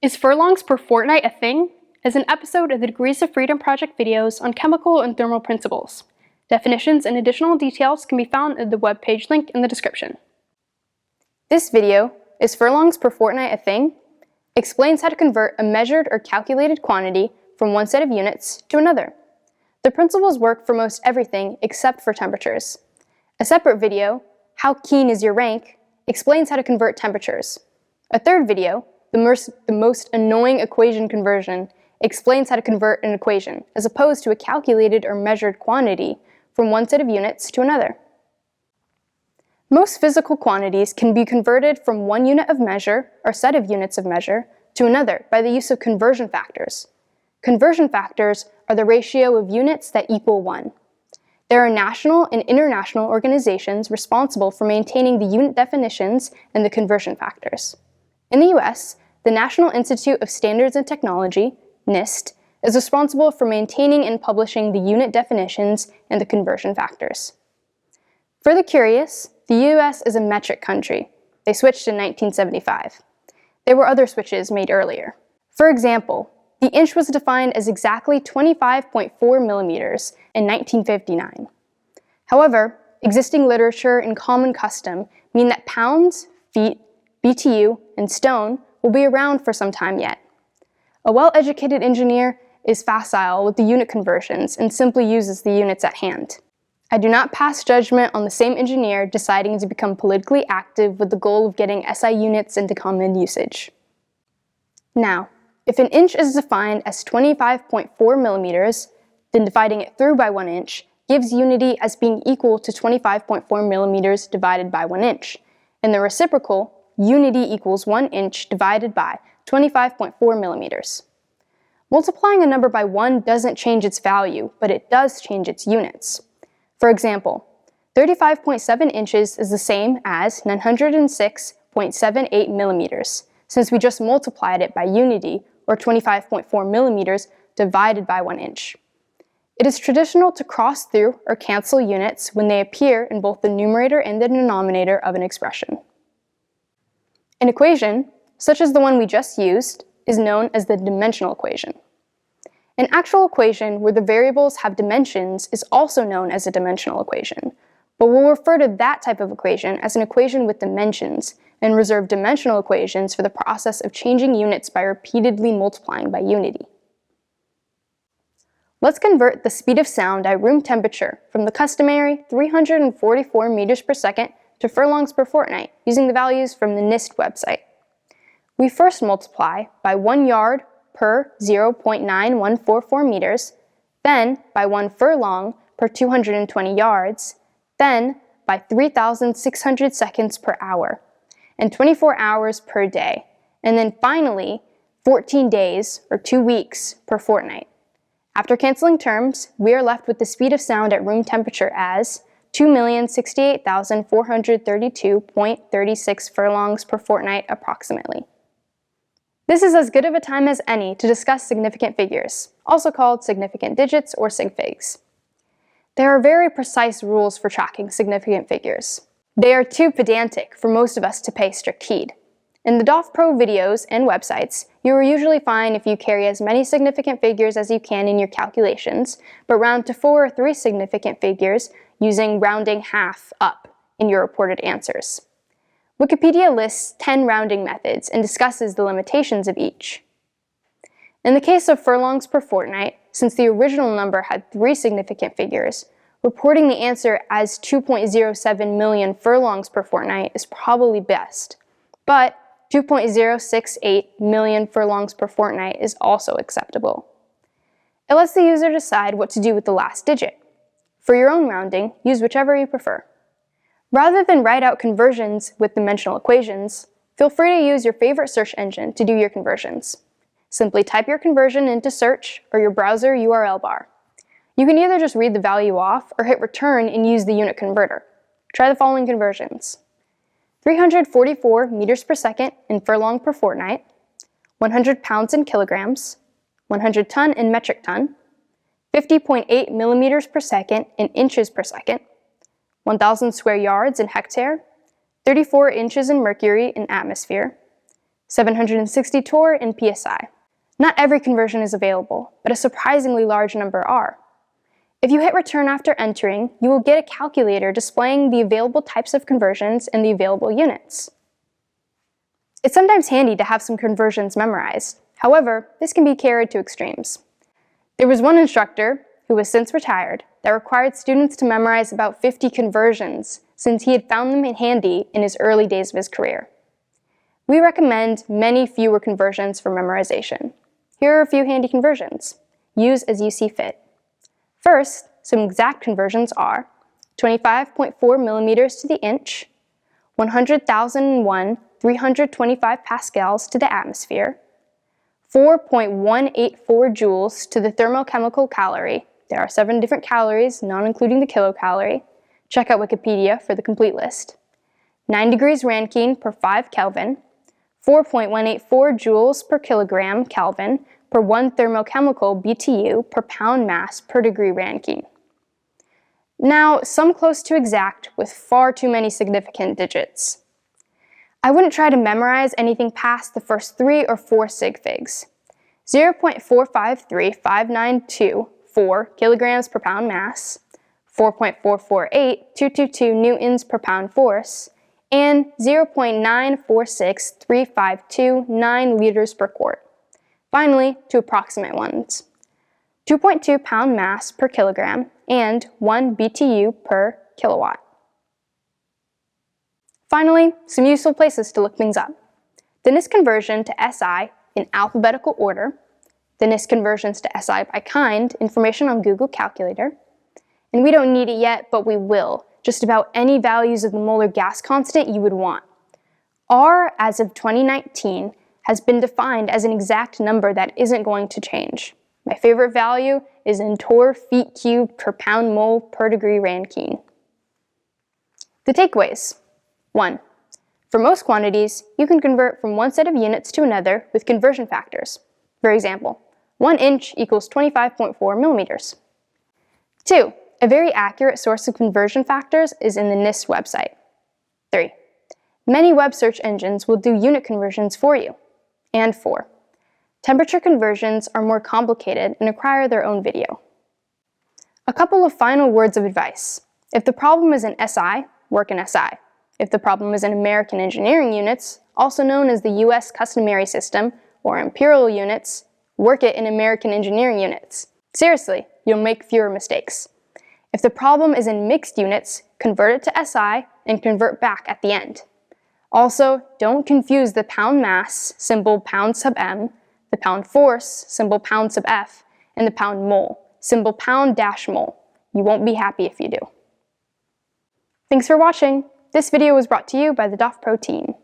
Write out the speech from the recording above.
Is Furlongs per Fortnight a thing? Is an episode of the Degrees of Freedom Project videos on chemical and thermal principles. Definitions and additional details can be found at the webpage link in the description. This video, Is Furlongs per Fortnight a thing?, explains how to convert a measured or calculated quantity from one set of units to another. The principles work for most everything except for temperatures. A separate video, How Keen is Your Rank?, explains how to convert temperatures. A third video, the most annoying equation conversion, explains how to convert an equation, as opposed to a calculated or measured quantity, from one set of units to another. Most physical quantities can be converted from one unit of measure, or set of units of measure, to another by the use of conversion factors. Conversion factors are the ratio of units that equal 1. There are national and international organizations responsible for maintaining the unit definitions and the conversion factors. In the US, the National Institute of Standards and Technology, NIST, is responsible for maintaining and publishing the unit definitions and the conversion factors. For the curious, the US is a metric country. They switched in 1975. There were other switches made earlier. For example, the inch was defined as exactly 25.4 millimeters in 1959. However, existing literature and common custom mean that pounds, feet, BTU, and stone will be around for some time yet. A well-educated engineer is facile with the unit conversions and simply uses the units at hand. I do not pass judgment on the same engineer deciding to become politically active with the goal of getting SI units into common usage. Now, if an inch is defined as 25.4 millimeters, then dividing it through by 1 inch gives unity as being equal to 25.4 millimeters divided by 1 inch, and the reciprocal, unity equals 1 inch divided by 25.4 millimeters. Multiplying a number by 1 doesn't change its value, but it does change its units. For example, 35.7 inches is the same as 906.78 millimeters, since we just multiplied it by unity, or 25.4 millimeters, divided by 1 inch. It is traditional to cross through or cancel units when they appear in both the numerator and the denominator of an expression. An equation, such as the one we just used, is known as the dimensional equation. An actual equation where the variables have dimensions is also known as a dimensional equation, but we'll refer to that type of equation as an equation with dimensions and reserve dimensional equations for the process of changing units by repeatedly multiplying by unity. Let's convert the speed of sound at room temperature from the customary 344 meters per second to furlongs per fortnight using the values from the NIST website. We first multiply by 1 yard per 0.9144 meters, then by 1 furlong per 220 yards, then by 3,600 seconds per hour, and 24 hours per day, and then finally 14 days or 2 weeks per fortnight. After canceling terms, we are left with the speed of sound at room temperature as 2,068,432.36 furlongs per fortnight approximately. This is as good of a time as any to discuss significant figures, also called significant digits or sig figs. There are very precise rules for tracking significant figures. They are too pedantic for most of us to pay strict heed. In the DOFPro videos and websites, you are usually fine if you carry as many significant figures as you can in your calculations, but round to 4 or 3 significant figures using rounding half up in your reported answers. Wikipedia lists 10 rounding methods and discusses the limitations of each. In the case of furlongs per fortnight, since the original number had 3 significant figures, reporting the answer as 2.07 million furlongs per fortnight is probably best, but 2.068 million furlongs per fortnight is also acceptable. It lets the user decide what to do with the last digit. For your own rounding, use whichever you prefer. Rather than write out conversions with dimensional equations, feel free to use your favorite search engine to do your conversions. Simply type your conversion into search or your browser URL bar. You can either just read the value off or hit return and use the unit converter. Try the following conversions: 344 meters per second in furlong per fortnight, 100 pounds in kilograms, 100 ton in metric ton, 50.8 millimeters per second in inches per second, 1,000 square yards in hectare, 34 inches in mercury in atmosphere, 760 torr in psi. Not every conversion is available, but a surprisingly large number are. If you hit return after entering, you will get a calculator displaying the available types of conversions and the available units. It's sometimes handy to have some conversions memorized. However, this can be carried to extremes. There was one instructor, who has since retired, that required students to memorize about 50 conversions since he had found them handy in his early days of his career. We recommend many fewer conversions for memorization. Here are a few handy conversions. Use as you see fit. First, some exact conversions are 25.4 millimeters to the inch, 100,001 325 pascals to the atmosphere, 4.184 joules to the thermochemical calorie. There are 7 different calories, not including the kilocalorie. Check out Wikipedia for the complete list. 9 degrees Rankine per 5 Kelvin, 4.184 joules per kilogram Kelvin per 1 thermochemical BTU per pound mass per degree Rankine. Now, some close to exact with far too many significant digits. I wouldn't try to memorize anything past the first 3 or 4 sig figs. 0.453592 kilograms per pound mass, 4.448222 newtons per pound force, and 0.946352 liters per quart. Finally, two approximate ones. 2.2 pound mass per kilogram and 1 BTU per kilowatt. Finally, some useful places to look things up. The NIST conversion to SI in alphabetical order, the NIST conversions to SI by kind, information on Google Calculator, and we don't need it yet, but we will, just about any values of the molar gas constant you would want. R, as of 2019, has been defined as an exact number that isn't going to change. My favorite value is in torr feet cubed per pound mole per degree Rankine. The takeaways. 1. For most quantities, you can convert from one set of units to another with conversion factors. For example, 1 inch equals 25.4 millimeters. 2. A very accurate source of conversion factors is in the NIST website. 3. Many web search engines will do unit conversions for you. And 4. Temperature conversions are more complicated and require their own video. A couple of final words of advice. If the problem is in SI, work in SI. If the problem is in American engineering units, also known as the US customary system or imperial units, work it in American engineering units. Seriously, you'll make fewer mistakes. If the problem is in mixed units, convert it to SI and convert back at the end. Also, don't confuse the pound mass, symbol pound sub m, the pound force, symbol pound sub f, and the pound mole, symbol pound dash mole. You won't be happy if you do. Thanks for watching. This video was brought to you by the DOFPro team.